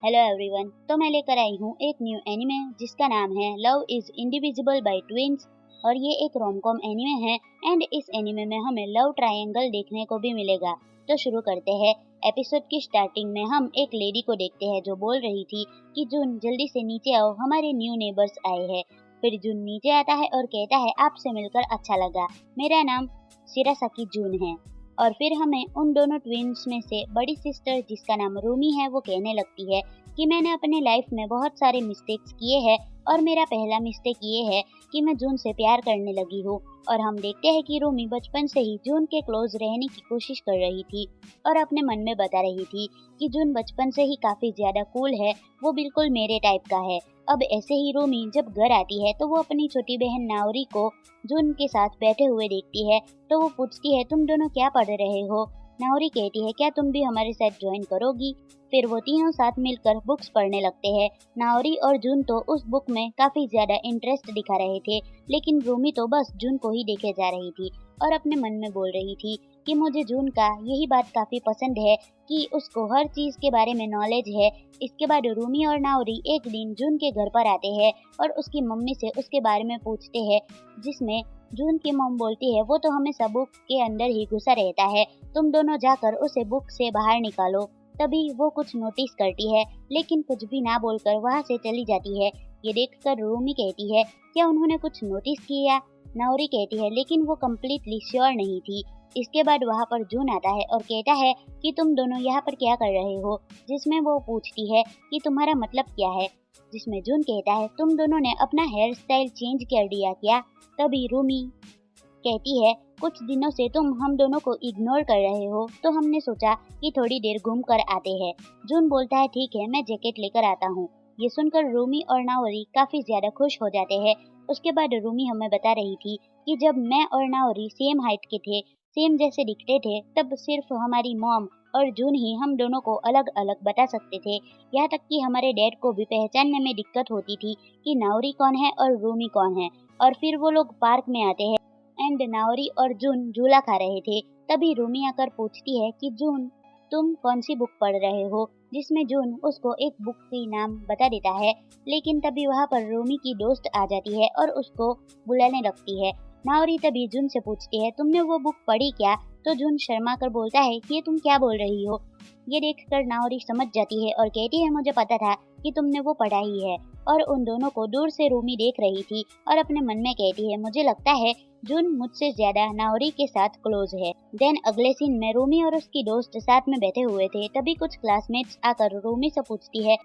Hello everyone. तो मैं लेकर आई हूँ एक न्यू एनिमे जिसका नाम है love is indivisible by twins और ये एक रोमकॉम एनिमे है एंड इस एनिमे में हमें लव ट्रायंगल देखने को भी मिलेगा। तो शुरू करते हैं। एपिसोड की स्टार्टिंग में हम एक लेडी को देखते हैं जो बोल रही थी कि जून जल्दी से नीचे आओ, हमारे न्यू नेबर्स आए हैं। फिर जून नीचे आता है और कहता है आपसे मिलकर अच्छा लगा, मेरा नाम शिरासाकी जून है। और फिर हमें उन दोनों ट्विन्स में से बड़ी सिस्टर जिसका नाम रूमी है वो कहने लगती है कि मैंने अपने लाइफ में बहुत सारे मिस्टेक्स किए हैं और मेरा पहला मिस्टेक ये है कि मैं जून से प्यार करने लगी हूँ। और हम देखते हैं कि रूमी बचपन से ही जून के क्लोज रहने की कोशिश कर रही थी और अपने मन में बता रही थी कि जून बचपन से ही काफी ज्यादा कूल है, वो बिल्कुल मेरे टाइप का है। अब ऐसे ही रूमी जब घर आती है तो वो अपनी छोटी बहन नाओरी को जून के साथ बैठे हुए देखती है। तो वो पूछती है तुम दोनों क्या पढ़ रहे हो। नाओरी कहती है क्या तुम भी हमारे साथ ज्वाइन करोगी। फिर वो तीनों साथ मिलकर बुक्स पढ़ने लगते हैं। नाओरी और जून तो उस बुक में काफी ज्यादा इंटरेस्ट दिखा रहे थे, लेकिन रूमी तो बस जून को ही देखे जा रही थी और अपने मन में बोल रही थी कि मुझे जून का यही बात काफी पसंद है कि उसको हर चीज के बारे में नॉलेज है। इसके बाद रूमी और नाओरी एक दिन जून के घर पर आते हैं और उसकी मम्मी से उसके बारे में पूछते हैं, जिसमें जून की मॉम बोलती है वो तो हमेशा बुक के अंदर ही घुसा रहता है, तुम दोनों जाकर उसे बुक से बाहर निकालो। तभी वो कुछ नोटिस करती है लेकिन कुछ भी ना बोलकर वहाँ से चली जाती है। ये देखकर रूमी कहती है क्या उन्होंने कुछ नोटिस किया। नाओरी कहती है लेकिन वो कम्प्लीटली श्योर नहीं थी। इसके बाद वहाँ पर जून आता है और कहता है कि तुम दोनों यहाँ पर क्या कर रहे हो, जिसमें वो पूछती है कि तुम्हारा मतलब क्या है, जिसमें जून कहता है तुम दोनों ने अपना हेयर स्टाइल चेंज कर दिया क्या। तभी रूमी कहती है कुछ दिनों से तुम हम दोनों को इग्नोर कर रहे हो तो हमने सोचा कि थोड़ी देर घूम कर आते हैं। जून बोलता है ठीक है, मैं जैकेट लेकर आता हूँ। ये सुनकर रूमी और नाओरी काफी ज्यादा खुश हो जाते हैं। उसके बाद रूमी हमें बता रही थी कि जब मैं और नाओरी सेम हाइट के थे, सेम जैसे दिखते थे, तब सिर्फ हमारी मॉम और जून ही हम दोनों को अलग अलग बता सकते थे। यहाँ तक कि हमारे डैड को भी पहचानने में दिक्कत होती थी कि नाओरी कौन है और रूमी कौन है। और फिर वो लोग पार्क में आते हैं एंड नाओरी और जून झूला खा रहे थे। तभी रूमी आकर पूछती है कि जून तुम कौन सी बुक पढ़ रहे हो, जिसमें जून उसको एक बुक की नाम बता देता है। लेकिन तभी वहाँ पर रूमी की दोस्त आ जाती है और उसको बुलाने लगती है। नाओरी तभी जून से पूछती है तुमने वो बुक पढ़ी क्या। तो जून शर्मा कर बोलता है कि ये तुम क्या बोल रही हो। ये देखकर नाओरी समझ जाती है और कहती है मुझे पता था कि तुमने वो पढ़ा ही है। और उन दोनों को दूर से रूमी देख रही थी और अपने मन में कहती है मुझे लगता है जून मुझसे ज्यादा नाओरी के साथ क्लोज है। देन अगले सीन में रूमी और उसकी दोस्त साथ में बैठे हुए थे। तभी कुछ क्लासमेट्स आकर रूमी से पूछती है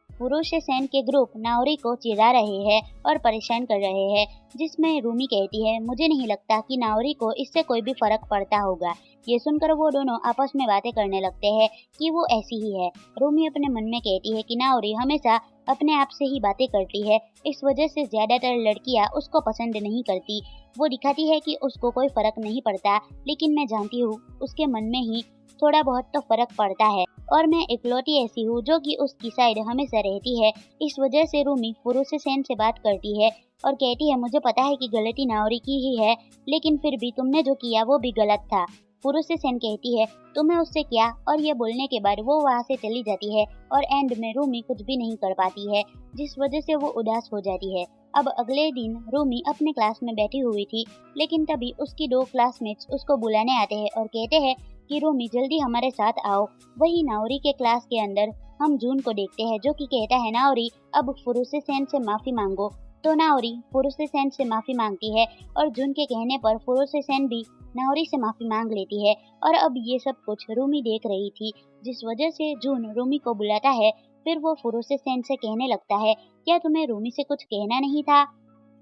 पुरुष सेन के ग्रुप नाओरी को चिढ़ा रहे हैं और परेशान कर रहे हैं, जिसमें रूमी कहती है मुझे नहीं लगता कि नाओरी को इससे कोई भी फर्क पड़ता होगा। ये सुनकर वो दोनों आपस में बातें करने लगते हैं कि वो ऐसी ही है। रूमी अपने मन में कहती है कि नाओरी हमेशा अपने आप से ही बातें करती है, इस वजह से ज्यादातर लड़कियां उसको पसंद नहीं करती। वो दिखाती है कि उसको कोई फर्क नहीं पड़ता, लेकिन मैं जानती हूँ उसके मन में ही थोड़ा बहुत तो फर्क पड़ता है और मैं इकलौती ऐसी हूँ जो कि उसकी साइड हमेशा रहती है। इस वजह से रूमी पुरुष सेन से बात करती है और कहती है मुझे पता है कि गलती नाओरी की ही है, लेकिन फिर भी तुमने जो किया वो भी गलत था। पुरुष सेन कहती है तुम्हें उससे क्या, और ये बोलने के बाद वो वहाँ से चली जाती है और एंड में रूमी कुछ भी नहीं कर पाती है, जिस वजह से वो उदास हो जाती है। अब अगले दिन रूमी अपने क्लास में बैठी हुई थी, लेकिन तभी उसकी दो क्लासमेट्स उसको बुलाने आते हैं और कहते हैं कि रूमी जल्दी हमारे साथ आओ। वही नाओरी के क्लास के अंदर हम जून को देखते हैं जो कि कहता है नाओरी अब पुरुष सेन से माफी मांगो। तो नाओरी पुरुष सेन से माफी मांगती है और जून के कहने पर पुरुष सेन भी नाओरी से माफी मांग लेती है। और अब ये सब कुछ रूमी देख रही थी, जिस वजह से जून रूमी को बुलाता है। फिर वो पुरुष सेन से कहने लगता है क्या तुम्हें रूमी से कुछ कहना नहीं था।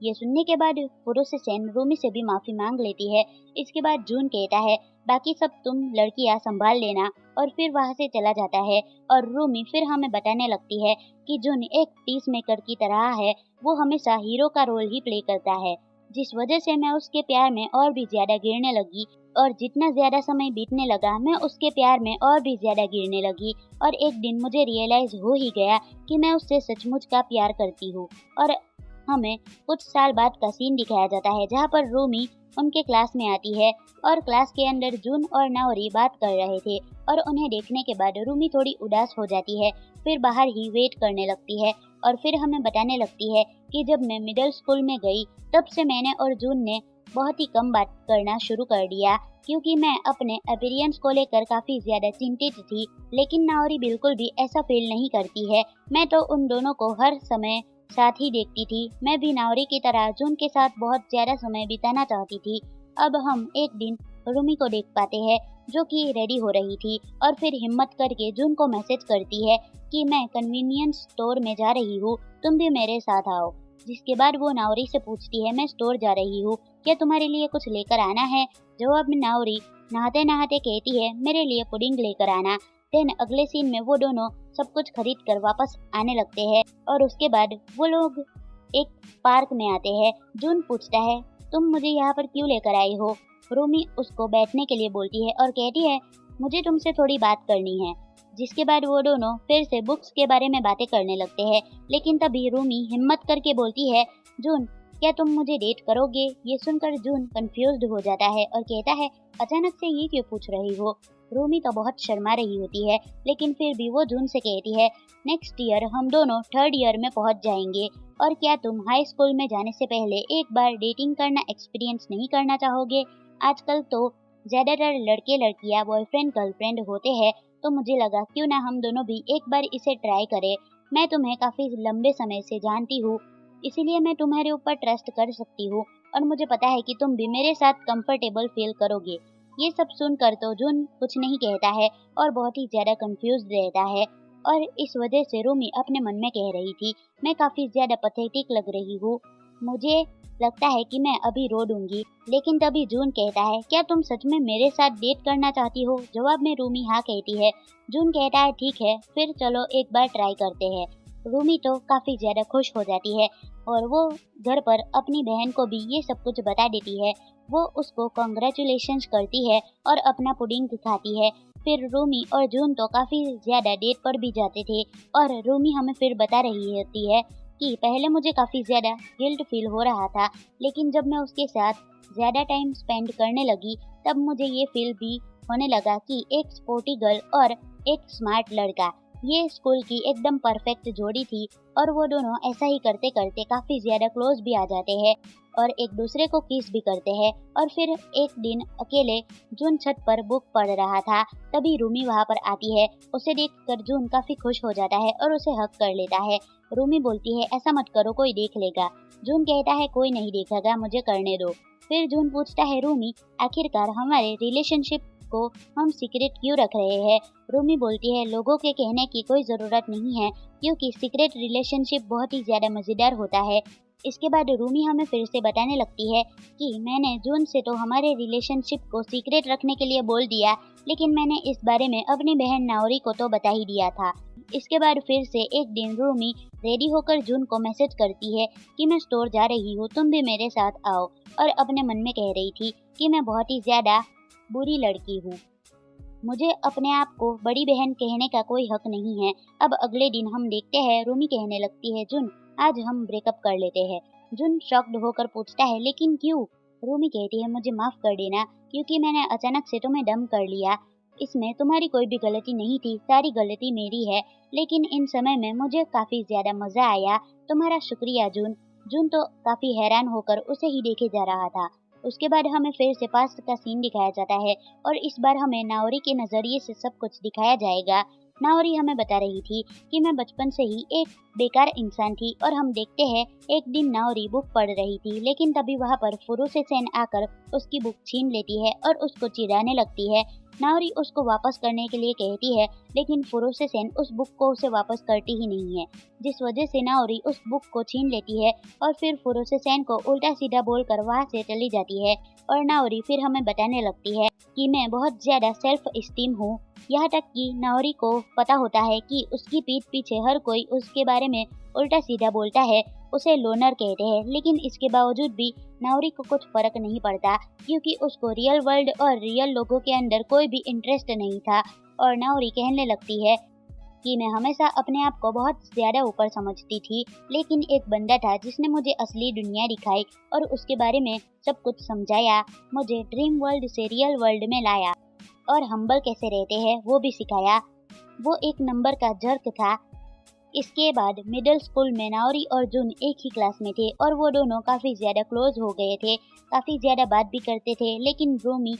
ये सुनने के बाद पुरुष सेन रूमी से भी माफी मांग लेती है। इसके बाद जून कहता है बाकी सब तुम लड़कियां संभाल लेना, और फिर वहाँ से चला जाता है। और रूमी फिर हमें बताने लगती है कि जून एक पीस मेकर की तरह है, वो हमेशा हीरो का रोल ही प्ले करता है, जिस वजह से मैं उसके प्यार में और भी ज्यादा गिरने लगी। और जितना ज्यादा समय बीतने लगा मैं उसके प्यार में और भी ज्यादा गिरने लगी। और एक दिन मुझे रियलाइज हो ही गया कि मैं उससे सचमुच का प्यार करती हूँ। और हमें कुछ साल बाद का सीन दिखाया जाता है जहाँ पर रूमी उनके क्लास में आती है और क्लास के अंदर जून और नाओरी बात कर रहे थे और उन्हें देखने के बाद रूमी थोड़ी उदास हो जाती है, फिर बाहर ही वेट करने लगती है और फिर हमें बताने लगती है कि जब मैं मिडिल स्कूल में गई तब से मैंने और जून ने बहुत ही कम बात करना शुरू कर दिया क्योंकि मैं अपने अपीयरेंस को लेकर काफी ज्यादा चिंतित थी, लेकिन नाओरी बिल्कुल भी ऐसा फील नहीं करती है। मैं तो उन दोनों को हर समय साथ ही देखती थी। मैं भी नाओरी की तरह जून के साथ बहुत ज्यादा समय बिताना चाहती थी। अब हम एक दिन रूमी को देख पाते हैं जो कि रेडी हो रही थी और फिर हिम्मत करके जून को मैसेज करती है कि मैं कन्वीनियंस स्टोर में जा रही हूँ, तुम भी मेरे साथ आओ। जिसके बाद वो नाओरी से पूछती है, मैं स्टोर जा रही हूँ, क्या तुम्हारे लिए कुछ लेकर आना है? जवाब में नाओरी नहाते नहाते कहती है, मेरे लिए पुडिंग लेकर आना। देन अगले सीन में वो दोनों सब कुछ खरीद कर वापस आने लगते हैं और उसके बाद वो लोग एक पार्क में आते हैं। जून पूछता है, तुम मुझे यहाँ पर क्यों लेकर आई हो? रूमी उसको बैठने के लिए बोलती है और कहती है, मुझे तुमसे थोड़ी बात करनी है। जिसके बाद वो दोनों फिर से बुक्स के बारे में बातें करने लगते हैं, लेकिन तभी रूमी हिम्मत करके बोलती है, जून क्या तुम मुझे डेट करोगे? ये सुनकर जून कंफ्यूज्ड हो जाता है और कहता है, अचानक से ये क्यों पूछ रही हो? रूमी तो बहुत शर्मा रही होती है, लेकिन फिर भी वो जून से कहती है, नेक्स्ट ईयर हम दोनों थर्ड ईयर में पहुंच जाएंगे और क्या तुम हाई स्कूल में जाने से पहले एक बार डेटिंग करना एक्सपीरियंस नहीं करना चाहोगे? आजकल तो ज्यादातर लड़के लड़कियां बॉयफ्रेंड गर्लफ्रेंड होते हैं, तो मुझे लगा क्यों ना हम दोनों भी एक बार इसे ट्राई करें। मैं तुम्हें काफी लंबे समय से जानती हूँ, इसीलिए मैं तुम्हारे ऊपर ट्रस्ट कर सकती हूँ और मुझे पता है कि तुम भी मेरे साथ कंफर्टेबल फील करोगे। ये सब सुनकर तो जून कुछ नहीं कहता है और बहुत ही ज्यादा कंफ्यूज रहता है और इस वजह से रूमी अपने मन में कह रही थी, मैं काफी ज्यादा पथेटिक लग रही हूँ, मुझे लगता है कि मैं अभी रो दूंगी। लेकिन तभी जून कहता है, क्या तुम सच में मेरे साथ डेट करना चाहती हो? जवाब में रूमी हाँ कहती है। जून कहता है, ठीक है फिर चलो एक बार ट्राई करते हैं। रूमी तो काफी ज्यादा खुश हो जाती है और वो घर पर अपनी बहन को भी ये सब कुछ बता देती है। वो उसको कॉन्ग्रेचुलेशंस करती है और अपना पुडिंग खाती है। फिर रूमी और जून तो काफी ज्यादा डेट पर भी जाते थे और रूमी हमें फिर बता रही होती है कि पहले मुझे काफी ज्यादा गिल्ट फील हो रहा था, लेकिन जब मैं उसके साथ ज्यादा टाइम स्पेंड करने लगी तब मुझे ये फील भी होने लगा कि एक स्पोर्टी गर्ल और एक स्मार्ट लड़का, ये स्कूल की एकदम परफेक्ट जोड़ी थी और वो दोनों ऐसा ही करते करते काफी ज्यादा क्लोज भी आ जाते हैं और एक दूसरे को किस भी करते हैं। और फिर एक दिन अकेले जून छत पर बुक पढ़ रहा था, तभी रूमी वहाँ पर आती है। उसे देखकर जून काफी खुश हो जाता है और उसे हक कर लेता है। रूमी बोलती है, ऐसा मत करो, कोई देख लेगा। जून कहता है, कोई नहीं देखेगा, मुझे करने दो। फिर जून पूछता है, रूमी आखिरकार हमारे रिलेशनशिप को हम सीक्रेट क्यों रख रहे हैं? रूमी बोलती है, लोगों के कहने की कोई जरूरत नहीं है क्योंकि सीक्रेट रिलेशनशिप बहुत ही ज्यादा मजेदार होता है। इसके बाद रूमी हमें फिर से बताने लगती है कि मैंने जून से तो हमारे रिलेशनशिप को सीक्रेट रखने के लिए बोल दिया, लेकिन मैंने इस बारे में अपनी बहन नाओरी को तो बता ही दिया था। इसके बाद फिर से एक दिन रूमी रेडी होकर जून को मैसेज करती है कि मैं स्टोर जा रही हूँ, तुम भी मेरे साथ आओ, और अपने मन में कह रही थी कि मैं बहुत ही ज्यादा बुरी लड़की हूँ, मुझे अपने आप को बड़ी बहन कहने का कोई हक नहीं है। अब अगले दिन हम देखते हैं रूमी कहने लगती है, जून आज हम ब्रेकअप कर लेते हैं। जून शॉक्ड होकर पूछता है, लेकिन क्यों? रूमी कहती है, मुझे माफ कर देना क्योंकि मैंने अचानक से तुम्हें डम कर लिया। इसमें तुम्हारी कोई भी गलती नहीं थी, सारी गलती मेरी है, लेकिन इन समय में मुझे काफी ज्यादा मजा आया। तुम्हारा शुक्रिया जून। जून तो काफी हैरान होकर उसे ही देखे जा रहा था। उसके बाद हमें फिर से पास्ट का सीन दिखाया जाता है और इस बार हमें नाओरी के नजरिए से सब कुछ दिखाया जाएगा। नाओरी हमें बता रही थी कि मैं बचपन से ही एक बेकार इंसान थी और हम देखते हैं एक दिन नाओरी बुक पढ़ रही थी, लेकिन तभी वहाँ पर फुरुसे सेन आकर उसकी बुक छीन लेती है और उसको चिढ़ाने लगती है। नाओरी उसको वापस करने के लिए कहती है, लेकिन फुरुसे सेन उस बुक को उसे वापस करती ही नहीं है, जिस वजह से नाओरी उस बुक को छीन लेती है और फिर फुरुसे सेन को उल्टा सीधा बोलकर वहाँ से चली जाती है। और नाओरी फिर हमें बताने लगती है कि मैं बहुत ज्यादा सेल्फ स्टीम हूँ, यहाँ तक कि नाओरी को पता होता है कि उसकी पीठ पीछे हर कोई उसके बारे में उल्टा सीधा बोलता है, उसे लोनर कहते हैं, लेकिन इसके बावजूद भी नाओरी को कुछ फर्क नहीं पड़ता क्योंकि उसको रियल वर्ल्ड और रियल लोगों के अंदर कोई भी इंटरेस्ट नहीं था। और नाओरी कहने लगती है कि मैं हमेशा अपने आप को बहुत ज्यादा ऊपर समझती थी, लेकिन एक बंदा था जिसने मुझे असली दुनिया दिखाई और उसके बारे में सब कुछ समझाया, मुझे ड्रीम वर्ल्ड से रियल वर्ल्ड में लाया और हम्बल कैसे रहते हैं वो भी सिखाया। वो एक नंबर का जर्क था। इसके बाद मिडिल स्कूल में नाओरी और जुन एक ही क्लास में थे और वो दोनों काफी ज्यादा क्लोज हो गए थे, काफी ज्यादा बात भी करते थे। लेकिन रूमी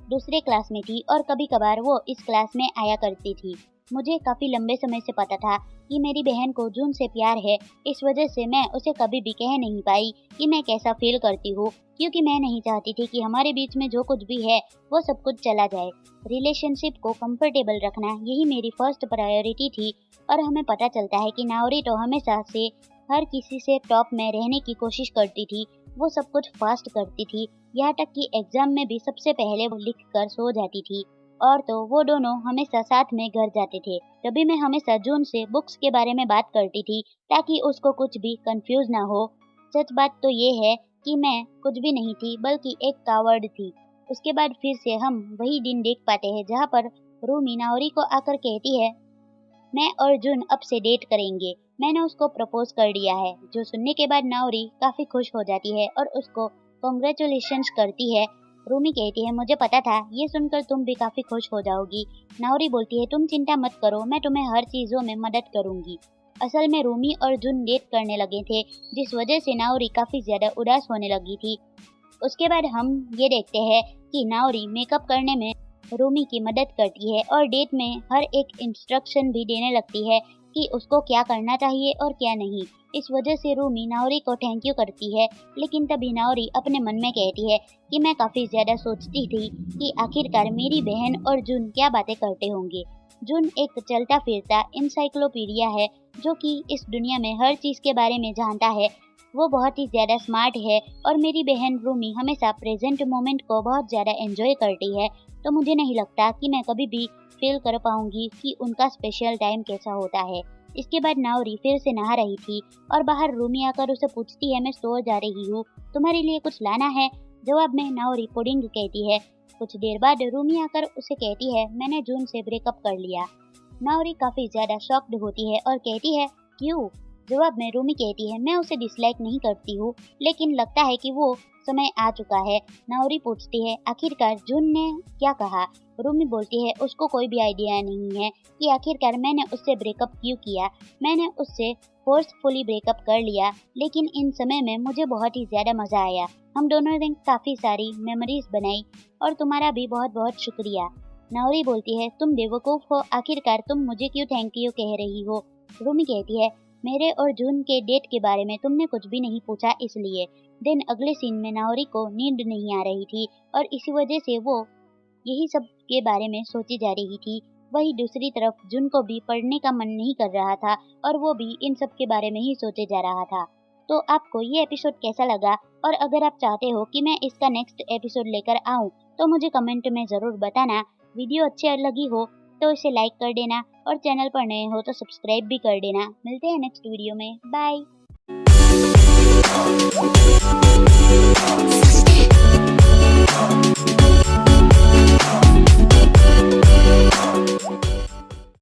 दूसरे क्लास में थी और कभी कभार वो इस क्लास में आया करती थी। मुझे काफी लंबे समय से पता था कि मेरी बहन को जून से प्यार है, इस वजह से मैं उसे कभी भी कह नहीं पाई कि मैं कैसा फील करती हूँ, क्योंकि मैं नहीं चाहती थी कि हमारे बीच में जो कुछ भी है वो सब कुछ चला जाए। रिलेशनशिप को कंफर्टेबल रखना यही मेरी फर्स्ट प्रायोरिटी थी। और हमें पता चलता है कि नाओरी तो हमेशा से हर किसी से टॉप में रहने की कोशिश करती थी। वो सब कुछ फास्ट करती थी, यहाँ तक कि एग्जाम में भी सबसे पहले वो लिख कर सो जाती थी। और तो वो दोनों हमेशा साथ में घर जाते थे। तभी मैं हमेशा जून से बुक्स के बारे में बात करती थी ताकि उसको कुछ भी कंफ्यूज ना हो। सच बात तो ये है कि मैं कुछ भी नहीं थी बल्कि एक कावर्ड थी। उसके बाद फिर से हम वही दिन देख पाते हैं जहाँ पर रूमी नाओरी को आकर कहती है, मैं और जून अब से डेट करेंगे, मैंने उसको प्रपोज कर दिया है। जो सुनने के बाद नाओरी काफी खुश हो जाती है और उसको कॉन्ग्रेचुलेशंस करती है। रूमी कहती है, मुझे पता था ये सुनकर तुम भी काफी खुश हो जाओगी। नाओरी बोलती है, तुम चिंता मत करो, मैं तुम्हें हर चीजों में मदद करूंगी। असल में रूमी और जून डेट करने लगे थे, जिस वजह से नाओरी काफी ज्यादा उदास होने लगी थी। उसके बाद हम ये देखते हैं कि नाओरी मेकअप करने में रूमी की मदद करती है और डेट में हर एक इंस्ट्रक्शन भी देने लगती है कि उसको क्या करना चाहिए और क्या नहीं। इस वजह से रूमी नाओरी को थैंक यू करती है। लेकिन तभी नाओरी अपने मन में कहती है कि मैं काफी ज्यादा सोचती थी कि आखिरकार मेरी बहन और जून क्या बातें करते होंगे। जून एक चलता फिरता इंसाइक्लोपीडिया है जो कि इस दुनिया में हर चीज के बारे में जानता है। वो बहुत ही ज्यादा स्मार्ट है और मेरी बहन रूमी हमेशा प्रेजेंट मोमेंट को बहुत ज्यादा एंजॉय करती है। तो मुझे नहीं लगता कि मैं कभी भी फील कर पाऊंगी कि उनका स्पेशल टाइम कैसा होता है। इसके बाद नाओरी फिर से नहा रही थी और बाहर रूमी आकर उसे पूछती है, मैं सो जा रही हूँ, तुम्हारे लिए कुछ लाना है? जवाब में नाओरी पुडिंग कहती है। कुछ देर बाद रूमी आकर उसे कहती है, मैंने जून से ब्रेकअप कर लिया। नाओरी काफी ज्यादा शॉक्ड होती है और कहती है, क्यों? जवाब में रूमी कहती है, मैं उसे डिसलाइक नहीं करती हूँ, लेकिन लगता है कि वो समय आ चुका है। नाओरी पूछती है, आखिरकार जून ने क्या कहा? रूमी बोलती है, उसको कोई भी आइडिया नहीं है कि आखिरकार मैंने उससे ब्रेकअप क्यों किया। मैंने उससे फोर्सफुली ब्रेकअप कर लिया, लेकिन इन समय में मुझे बहुत ही ज्यादा मजा आया। हम दोनों ने काफी सारी मेमोरीज बनाई और तुम्हारा भी बहुत बहुत शुक्रिया। नाओरी बोलती है, तुम बेवकूफ हो, आखिरकार तुम मुझे क्यों थैंक यू कह रही हो? रूमी कहती है, मेरे और जून के डेट के बारे में तुमने कुछ भी नहीं पूछा इसलिए। दिन अगले सीन में नाओरी को नींद नहीं आ रही थी और इसी वजह से वो यही सब के बारे में सोची जा रही थी। वही दूसरी तरफ जून को भी पढ़ने का मन नहीं कर रहा था और वो भी इन सब के बारे में ही सोचे जा रहा था। तो आपको ये एपिसोड कैसा लगा? और अगर आप चाहते हो कि मैं इसका नेक्स्ट एपिसोड लेकर आऊँ तो मुझे कमेंट में जरूर बताना। वीडियो अच्छी लगी हो तो इसे लाइक कर देना और चैनल पर नए हो तो सब्सक्राइब भी कर देना। मिलते हैं नेक्स्ट वीडियो में, बाय।